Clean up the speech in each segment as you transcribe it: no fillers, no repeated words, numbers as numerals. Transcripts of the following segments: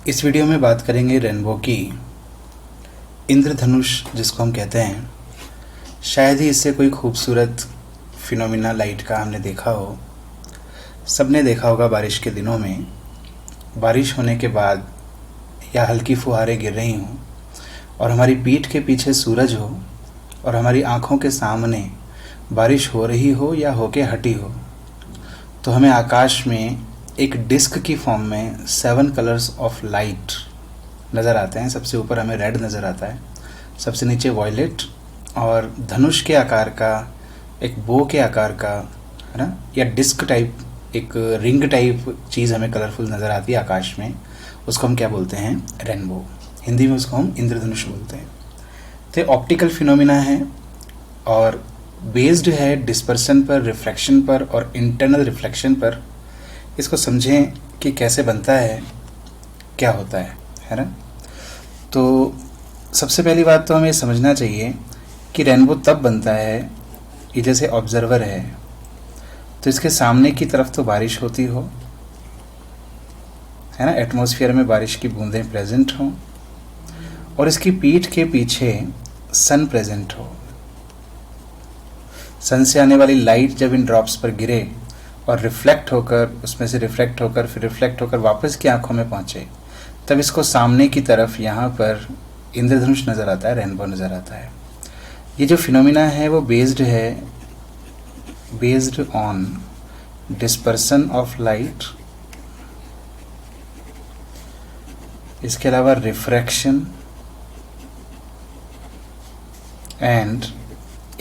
इस वीडियो में बात करेंगे रेनबो की। इंद्रधनुष जिसको हम कहते हैं, शायद ही इससे कोई खूबसूरत फिनोमिना लाइट का हमने देखा हो। सबने देखा होगा बारिश के दिनों में, बारिश होने के बाद या हल्की फुहारें गिर रही हों और हमारी पीठ के पीछे सूरज हो और हमारी आँखों के सामने बारिश हो रही हो या होके हटी हो, तो हमें आकाश में एक डिस्क की फॉर्म में 7 कलर्स ऑफ लाइट नज़र आते हैं। सबसे ऊपर हमें रेड नज़र आता है, सबसे नीचे वॉयलेट, और धनुष के आकार का, एक बो के आकार का, है ना, या डिस्क टाइप, एक रिंग टाइप चीज़ हमें कलरफुल नज़र आती है आकाश में। उसको हम क्या बोलते हैं? रेनबो। हिंदी में उसको हम इंद्रधनुष बोलते हैं। तो ऑप्टिकल फिनोमिना है और बेस्ड है डिस्पर्सन पर, रिफ्रैक्शन पर और इंटरनल रिफ्लेक्शन पर। इसको समझें कि कैसे बनता है, क्या होता है ना। तो सबसे पहली बात तो हमें समझना चाहिए कि रेनबो तब बनता है कि जैसे ऑब्जर्वर है तो इसके सामने की तरफ तो बारिश होती हो, है ना, एटमॉस्फेयर में बारिश की बूंदें प्रेजेंट हों, और इसकी पीठ के पीछे सन प्रेजेंट हो। सन से आने वाली लाइट जब इन ड्रॉप्स पर गिरे और रिफ्लेक्ट होकर, उसमें से रिफ्लेक्ट होकर फिर रिफ्लेक्ट होकर वापस की आंखों में पहुंचे, तब इसको सामने की तरफ यहाँ पर इंद्रधनुष नज़र आता है, रेनबो नज़र आता है। ये जो फिनोमिना है वो based on dispersion of light, इसके अलावा refraction and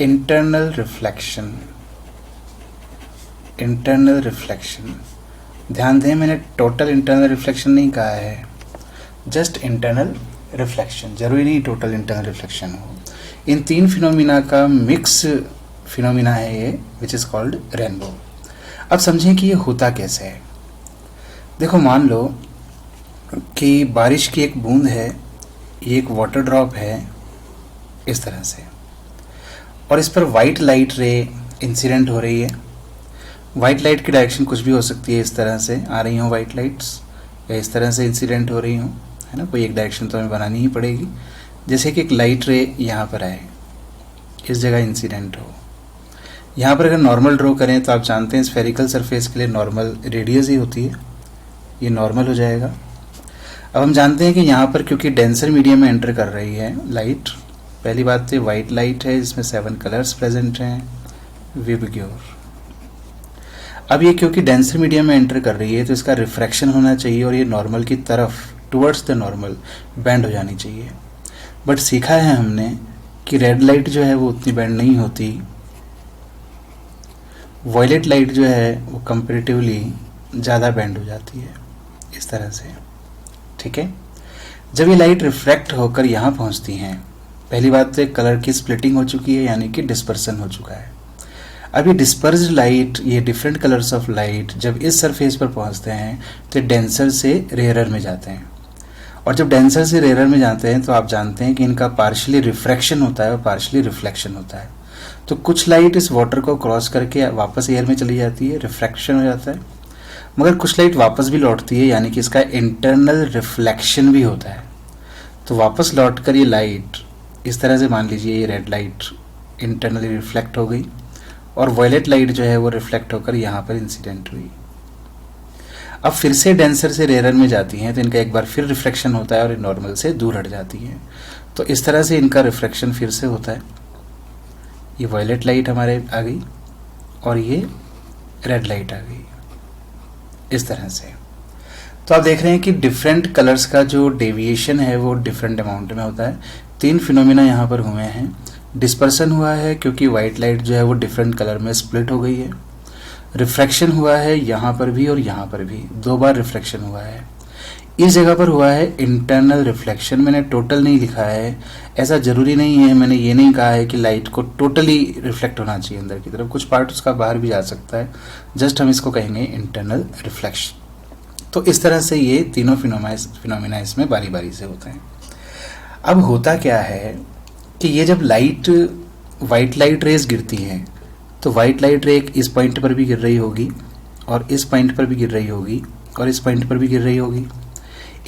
internal reflection. Internal reflection, ध्यान दें, मैंने टोटल इंटरनल रिफ्लेक्शन नहीं कहा है, जस्ट इंटरनल रिफ्लेक्शन। जरूरी नहीं टोटल इंटरनल रिफ्लेक्शन हो। इन तीन फिनोमिना का मिक्स फिनोमिना है ये, विच इज़ कॉल्ड रेनबो। अब समझें कि ये होता कैसे है। देखो, मान लो कि बारिश की एक बूंद है, ये एक वाटर ड्रॉप है इस तरह से, और इस पर वाइट लाइट रे इंसिडेंट हो रही है। वाइट लाइट की डायरेक्शन कुछ भी हो सकती है, इस तरह से आ रही हो वाइट लाइट्स, या इस तरह से इंसिडेंट हो रही हो, है ना। कोई एक डायरेक्शन तो हमें बनानी ही पड़ेगी। जैसे कि एक लाइट रे यहाँ पर आए, इस जगह इंसिडेंट हो। यहाँ पर अगर नॉर्मल ड्रॉ करें तो आप जानते हैं स्फेरिकल सरफेस के लिए नॉर्मल रेडियस ही होती है, ये नॉर्मल हो जाएगा। अब हम जानते हैं कि यहाँ पर क्योंकि डेंसर मीडियम में एंटर कर रही है लाइट, पहली बात तो वाइट लाइट है, इसमें 7 कलर्स प्रेजेंट हैं, विबग्योर। अब ये क्योंकि डेंसर मीडियम में एंटर कर रही है तो इसका रिफ्रैक्शन होना चाहिए और ये नॉर्मल की तरफ, टुवर्ड्स द नॉर्मल बेंड हो जानी चाहिए। बट सीखा है हमने कि रेड लाइट जो है वो उतनी बेंड नहीं होती, वॉयलेट लाइट जो है वो कंपैरेटिवली ज़्यादा बेंड हो जाती है, इस तरह से, ठीक है। जब ये लाइट रिफ्रैक्ट होकर यहाँ पहुँचती हैं, पहली बात तो एक कलर की स्प्लिटिंग हो चुकी है, यानी कि डिस्पर्सन हो चुका है। अब ये डिस्पर्स्ड लाइट, ये डिफरेंट कलर्स ऑफ लाइट जब इस सरफेस पर पहुंचते हैं तो डेंसर से रेयरर में जाते हैं, और जब डेंसर से रेयरर में जाते हैं तो आप जानते हैं कि इनका पार्शियली रिफ्रैक्शन होता है और पार्शियली रिफ्लेक्शन होता है। तो कुछ लाइट इस वाटर को क्रॉस करके वापस एयर में चली जाती है, रिफ्रैक्शन हो जाता है, मगर कुछ लाइट वापस भी लौटती है, यानी कि इसका इंटरनल रिफ्लेक्शन भी होता है। तो वापस लौट कर ये लाइट इस तरह से, मान लीजिए ये रेड लाइट इंटरनली रिफ्लेक्ट हो गई और वॉयलेट लाइट जो है वो रिफ्लेक्ट होकर यहाँ पर इंसिडेंट हुई। अब फिर से डेंसर से रेयरर में जाती हैं तो इनका एक बार फिर रिफ्लेक्शन होता है और नॉर्मल से दूर हट जाती हैं। तो इस तरह से इनका रिफ्लेक्शन फिर से होता है। ये वॉयलेट लाइट हमारे आ गई और ये रेड लाइट आ गई, इस तरह से। तो आप देख रहे हैं कि डिफरेंट कलर्स का जो डेविएशन है वो डिफरेंट अमाउंट में होता है। 3 फिनोमिना यहाँ पर हुए हैं। डिस्पर्सन हुआ है क्योंकि वाइट लाइट जो है वो डिफरेंट कलर में स्प्लिट हो गई है। रिफ्रैक्शन हुआ है यहाँ पर भी और यहाँ पर भी, 2 बार रिफ्रैक्शन हुआ है। इस जगह पर हुआ है इंटरनल रिफ्लेक्शन। मैंने टोटल नहीं लिखा है, ऐसा ज़रूरी नहीं है, मैंने ये नहीं कहा है कि लाइट को टोटली रिफ्लेक्ट होना चाहिए अंदर की तरफ, कुछ पार्ट उसका बाहर भी जा सकता है, जस्ट हम इसको कहेंगे इंटरनल रिफ्लेक्शन। तो इस तरह से ये तीनों फिनोमिना इसमें बारी बारी से होते हैं। अब होता क्या है कि ये जब लाइट, वाइट लाइट रेज गिरती हैं तो वाइट लाइट रे इस पॉइंट पर भी गिर रही होगी और इस पॉइंट पर भी गिर रही होगी और इस पॉइंट पर भी गिर रही होगी।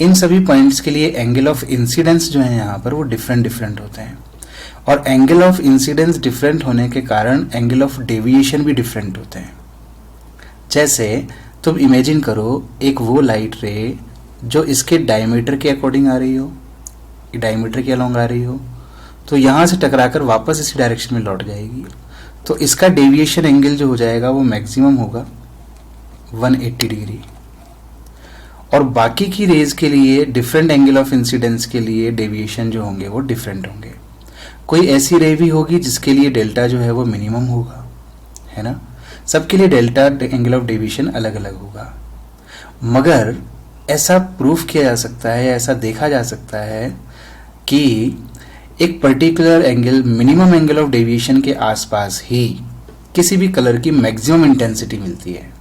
इन सभी पॉइंट्स के लिए एंगल ऑफ इंसिडेंस जो है यहाँ पर वो डिफरेंट डिफरेंट होते हैं, और एंगल ऑफ इंसिडेंस डिफरेंट होने के कारण एंगल ऑफ डेविएशन भी डिफरेंट होते हैं। जैसे तुम इमेजिन करो एक वो लाइट रे जो इसके डायमीटर के अकॉर्डिंग आ रही हो, डायमीटर के अलोंग आ रही हो, तो यहाँ से टकराकर वापस इसी डायरेक्शन में लौट जाएगी, तो इसका डेविएशन एंगल जो हो जाएगा वो मैक्सिमम होगा 180 डिग्री। और बाकी की रेज के लिए डिफरेंट एंगल ऑफ इंसिडेंस के लिए डेविएशन जो होंगे वो डिफरेंट होंगे। कोई ऐसी रे भी होगी जिसके लिए डेल्टा जो है वो मिनिमम होगा, है ना, सबके लिए डेल्टा एंगल ऑफ डेविएशन अलग अलग होगा। मगर ऐसा प्रूफ किया जा सकता है, ऐसा देखा जा सकता है कि एक particular angle, minimum angle of deviation के आसपास ही किसी भी कलर की मैक्सिमम इंटेंसिटी मिलती है।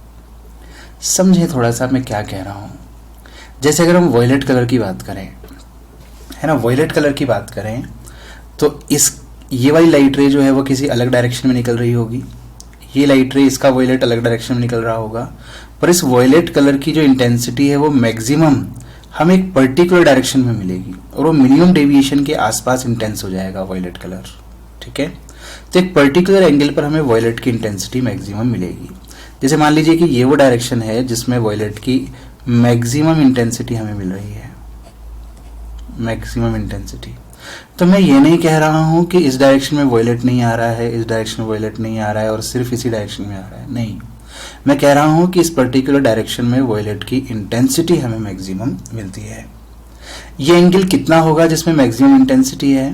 समझे थोड़ा सा मैं क्या कह रहा हूँ। जैसे अगर हम वॉयलेट कलर की बात करें, है ना, वॉयलेट कलर की बात करें तो ये वाली लाइट रे जो है वो किसी अलग डायरेक्शन में निकल रही होगी, ये लाइट रे इसका वॉयलेट अलग डायरेक्शन में निकल रहा होगा, पर इस वॉयलेट कलर की जो इंटेंसिटी है वो मैक्सिमम हमें एक पर्टिकुलर डायरेक्शन में मिलेगी और वो मिनिमम डेविएशन के आसपास इंटेंस हो जाएगा वॉयलेट कलर। ठीक है, तो एक पर्टिकुलर एंगल पर हमें वॉयलेट की इंटेंसिटी मैक्सिमम मिलेगी। जैसे मान लीजिए कि ये वो डायरेक्शन है जिसमें वॉयलेट की मैक्सिमम इंटेंसिटी हमें मिल रही है, मैक्सिमम इंटेंसिटी। तो मैं ये नहीं कह रहा हूं कि इस डायरेक्शन में वॉयलेट नहीं आ रहा है, इस डायरेक्शन में वॉयलेट नहीं आ रहा है और सिर्फ इसी डायरेक्शन में आ रहा है, नहीं। मैं कह रहा हूं कि इस पर्टिकुलर डायरेक्शन में वॉयलेट की इंटेंसिटी हमें मैक्सिमम मिलती है। ये एंगल कितना होगा जिसमें मैक्सिमम इंटेंसिटी है,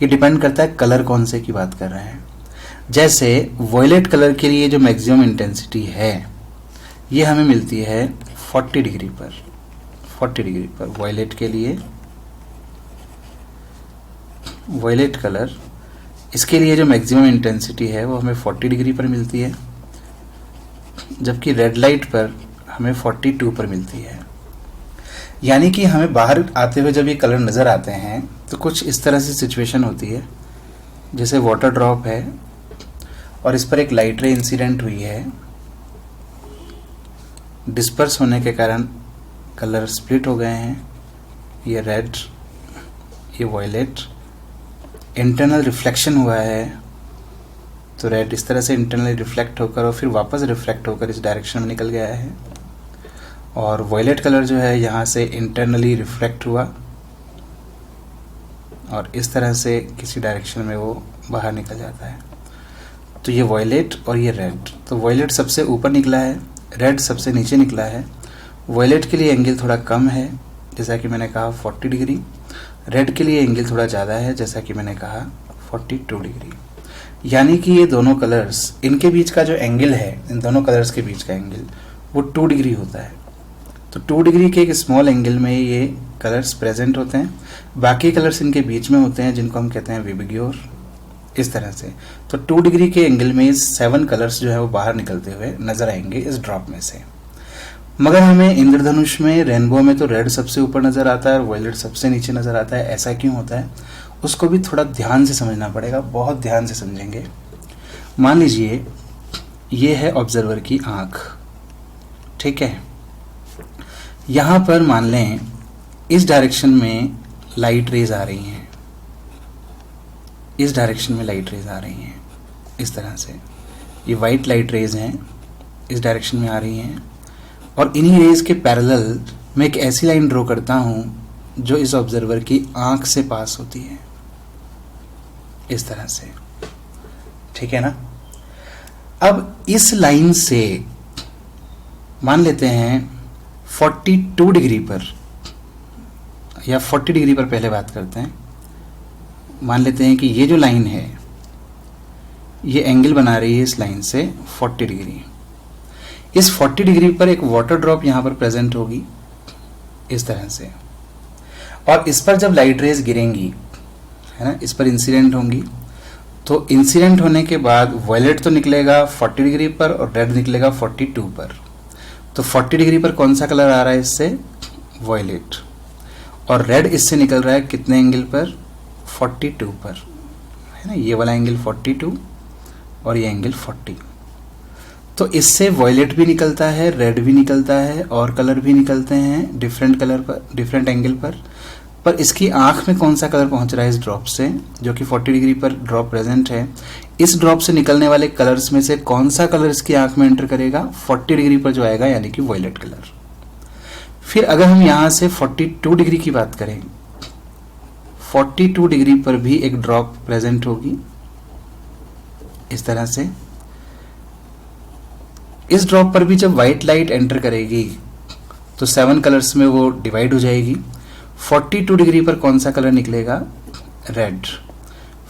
ये डिपेंड करता है कलर कौन से की बात कर रहे हैं। जैसे वॉयलेट कलर के लिए जो मैक्सिमम इंटेंसिटी है ये हमें मिलती है 40 डिग्री पर, 40 डिग्री पर वॉयलेट के लिए, वॉयलेट कलर, इसके लिए जो मैक्सिमम इंटेंसिटी है वो हमें 40 डिग्री पर मिलती है, जबकि रेड लाइट पर हमें 42 पर मिलती है। यानी कि हमें बाहर आते हुए जब ये कलर नज़र आते हैं तो कुछ इस तरह से सिचुएशन होती है, जैसे वाटर ड्रॉप है और इस पर एक लाइट रे इंसिडेंट हुई है, डिस्पर्स होने के कारण कलर स्प्लिट हो गए हैं, ये रेड, ये वॉयलेट, इंटरनल रिफ्लेक्शन हुआ है, तो रेड इस तरह से इंटरनली रिफ्लेक्ट होकर और फिर वापस रिफ्लेक्ट होकर इस डायरेक्शन में निकल गया है, और वॉयलेट कलर जो है यहाँ से इंटरनली रिफ्लेक्ट हुआ और इस तरह से किसी डायरेक्शन में वो बाहर निकल जाता है। तो ये वॉयलेट और ये रेड, तो वॉयलेट सबसे ऊपर निकला है, रेड सबसे नीचे निकला है। वॉयलेट के लिए एंगल थोड़ा कम है जैसा कि मैंने कहा 40 डिग्री, रेड के लिए एंगल थोड़ा ज़्यादा है जैसा कि मैंने कहा 42 डिग्री। यानी कि ये दोनों कलर्स, इनके बीच का जो एंगल है, इन दोनों कलर्स के बीच का एंगल वो 2 डिग्री होता है। तो 2 डिग्री के एक स्मॉल एंगल में ये कलर्स प्रेजेंट होते हैं, बाकी कलर्स इनके बीच में होते हैं जिनको हम कहते हैं विबग्योर, इस तरह से। तो 2 डिग्री के एंगल में 7 कलर्स जो है वो बाहर निकलते हुए नजर आएंगे इस ड्रॉप में से। मगर हमें इंद्रधनुष में, रेनबो में तो रेड सबसे ऊपर नजर आता है और वॉयलेट सबसे नीचे नजर आता है। ऐसा क्यों होता है उसको भी थोड़ा ध्यान से समझना पड़ेगा, बहुत ध्यान से समझेंगे। मान लीजिए ये है ऑब्जर्वर की आंख, ठीक है, यहां पर मान लें इस डायरेक्शन में लाइट रेज आ रही हैं, इस डायरेक्शन में लाइट रेज आ रही हैं, इस तरह से ये वाइट लाइट रेज हैं, इस डायरेक्शन में आ रही हैं, और इन्हीं रेज के पैरेलल मैं एक ऐसी लाइन ड्रॉ करता हूं जो इस ऑब्जर्वर की आंख से पास होती है, इस तरह से, ठीक है ना। अब इस लाइन से मान लेते हैं 42 डिग्री पर या 40 डिग्री पर पहले बात करते हैं। मान लेते हैं कि ये जो लाइन है ये एंगल बना रही है इस लाइन से 40 डिग्री। इस 40 डिग्री पर एक वाटर ड्रॉप यहां पर प्रेजेंट होगी इस तरह से, और इस पर जब लाइट रेज गिरेंगी, है ना, इस पर इंसिडेंट होंगी, तो इंसिडेंट होने के बाद वॉयलेट तो निकलेगा 40 डिग्री पर और रेड निकलेगा 42 पर। तो 40 डिग्री पर कौन सा कलर आ रहा है इससे, वॉयलेट, और रेड इससे निकल रहा है कितने एंगल पर, 42 पर, है ना, ये वाला एंगल 42 और ये एंगल 40। तो इससे वॉयलेट भी निकलता है, रेड भी निकलता है और कलर भी निकलते हैं डिफरेंट कलर पर, डिफरेंट एंगल पर इसकी आंख में कौन सा कलर पहुंच रहा है इस ड्रॉप से, जो कि 40 डिग्री पर ड्रॉप प्रेजेंट है, इस ड्रॉप से निकलने वाले कलर्स में से कौन सा कलर इसकी आंख में एंटर करेगा, 40 डिग्री पर जो आएगा, यानी कि वॉयलेट कलर। फिर अगर हम यहां से 42 डिग्री की बात करें, 42 डिग्री पर भी एक ड्रॉप प्रेजेंट होगी इस तरह से। इस ड्रॉप पर भी जब व्हाइट लाइट एंटर करेगी तो 7 कलर्स में वो डिवाइड हो जाएगी। 42 डिग्री पर कौन सा कलर निकलेगा, रेड।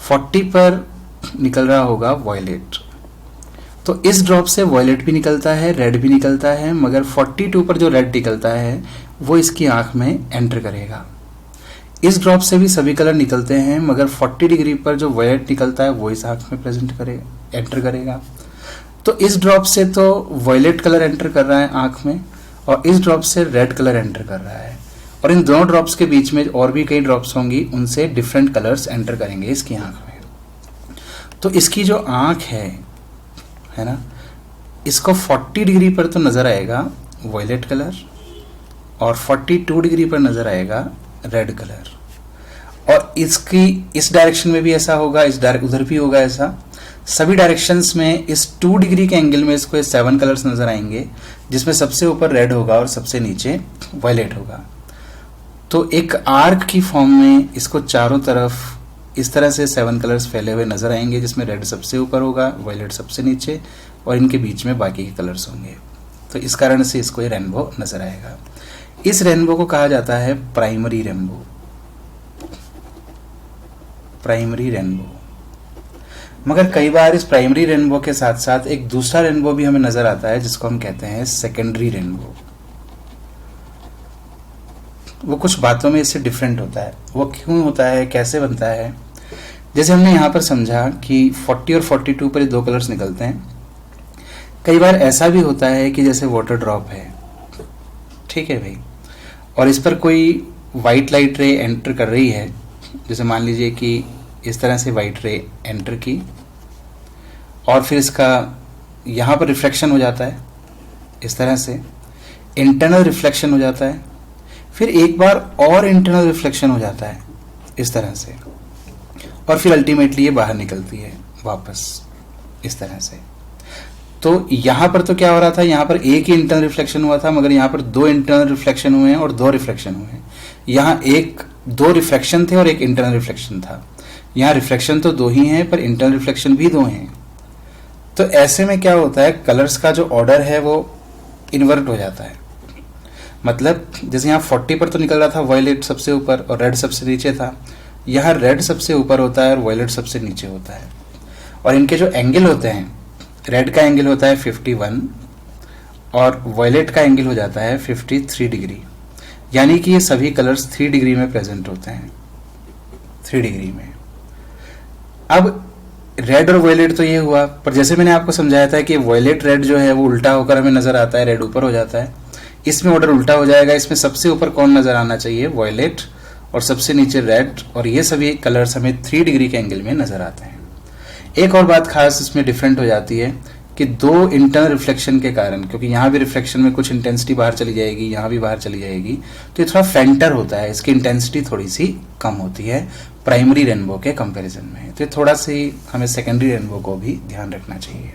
40 पर निकल रहा होगा वॉयलेट। तो इस ड्रॉप से वॉयलेट भी निकलता है, रेड भी निकलता है, मगर 42 पर जो रेड निकलता है वो इसकी आंख में एंटर करेगा। इस ड्रॉप से भी सभी कलर निकलते हैं, मगर 40 डिग्री पर जो वॉयलेट निकलता है वो इस आंख में एंटर करेगा। तो इस ड्रॉप से तो वॉयलेट कलर एंटर कर रहा है आंख में, और इस ड्रॉप से रेड कलर एंटर कर रहा है, और इन दोनों ड्रॉप्स के बीच में और भी कई ड्रॉप्स होंगी, उनसे डिफरेंट कलर्स एंटर करेंगे इसकी आंख में। तो इसकी जो आंख है ना, इसको 40 डिग्री पर तो नजर आएगा वॉयलेट कलर, और 42 डिग्री पर नजर आएगा रेड कलर, और इसकी इस डायरेक्शन में भी ऐसा होगा, उधर भी होगा ऐसा। सभी डायरेक्शंस में इस 2 डिग्री के एंगल में इसको 7 कलर्स नजर आएंगे, जिसमें सबसे ऊपर रेड होगा और सबसे नीचे वॉयलेट होगा। तो एक आर्क की फॉर्म में इसको चारों तरफ इस तरह से 7 कलर्स फैले हुए नजर आएंगे, जिसमें रेड सबसे ऊपर होगा, वॉयलेट सबसे नीचे, और इनके बीच में बाकी के कलर्स होंगे। तो इस कारण से इसको ये रेनबो नजर आएगा। इस रेनबो को कहा जाता है प्राइमरी रेनबो। Primary rainbow. मगर कई बार इस प्राइमरी रेनबो के साथ साथ एक दूसरा रेनबो भी हमें नजर आता है, जिसको हम कहते हैं सेकेंडरी रेनबो। वो कुछ बातों में इससे डिफरेंट होता है। वो क्यों होता है, कैसे बनता है? जैसे हमने यहाँ पर समझा कि 40 और 42 पर 2 कलर्स निकलते हैं। कई बार ऐसा भी होता है कि जैसे वाटर ड्रॉप है, ठीक है भाई, और इस पर कोई वाइट लाइट रे एंटर कर रही है। जैसे मान लीजिए कि इस तरह से वाइट रे एंटर की, और फिर इसका यहाँ पर रिफ्लेक्शन हो जाता है, इस तरह से इंटरनल रिफ्लेक्शन हो जाता है, फिर एक बार और इंटरनल रिफ्लेक्शन हो जाता है इस तरह से, और फिर अल्टीमेटली ये बाहर निकलती है वापस इस तरह से। तो यहाँ पर तो क्या हो रहा था, यहाँ पर एक ही इंटरनल रिफ्लेक्शन हुआ था, मगर यहाँ पर 2 इंटरनल रिफ्लेक्शन हुए हैं और 2 रिफ्लेक्शन हुए हैं। यहाँ 2 रिफ्लेक्शन थे और एक इंटरनल रिफ्लेक्शन था। यहाँ रिफ्लेक्शन तो 2 ही हैं, पर इंटरनल रिफ्लेक्शन भी 2 हैं। तो ऐसे में क्या होता है, कलर्स का जो ऑर्डर है वो इन्वर्ट हो जाता है। मतलब जैसे यहाँ 40 पर तो निकल रहा था वॉयलेट सबसे ऊपर और रेड सबसे नीचे था, यहाँ रेड सबसे ऊपर होता है और वॉयलेट सबसे नीचे होता है। और इनके जो एंगल होते हैं, रेड का एंगल होता है 51 और वॉयलेट का एंगल हो जाता है 53 डिग्री, यानी कि ये सभी कलर्स 3 डिग्री में प्रेजेंट होते हैं, 3 डिग्री में। अब रेड और वॉयलेट तो ये हुआ, पर जैसे मैंने आपको समझाया था कि वॉयलेट रेड जो है वो उल्टा होकर हमें नजर आता है, रेड ऊपर हो जाता है। इसमें ऑर्डर उल्टा हो जाएगा, इसमें सबसे ऊपर कौन नजर आना चाहिए, वॉयलेट, और सबसे नीचे रेड, और ये सभी कलर्स हमें 3 डिग्री के एंगल में नजर आते हैं। एक और बात खास इसमें डिफरेंट हो जाती है कि 2 इंटरनल रिफ्लेक्शन के कारण, क्योंकि यहाँ भी रिफ्लेक्शन में कुछ इंटेंसिटी बाहर चली जाएगी, यहाँ भी बाहर चली जाएगी, तो ये थोड़ा फेंटर होता है, इसकी इंटेंसिटी थोड़ी सी कम होती है प्राइमरी रेनबो के कंपैरिजन में। तो थोड़ा सी हमें सेकेंडरी रेनबो को भी ध्यान रखना चाहिए।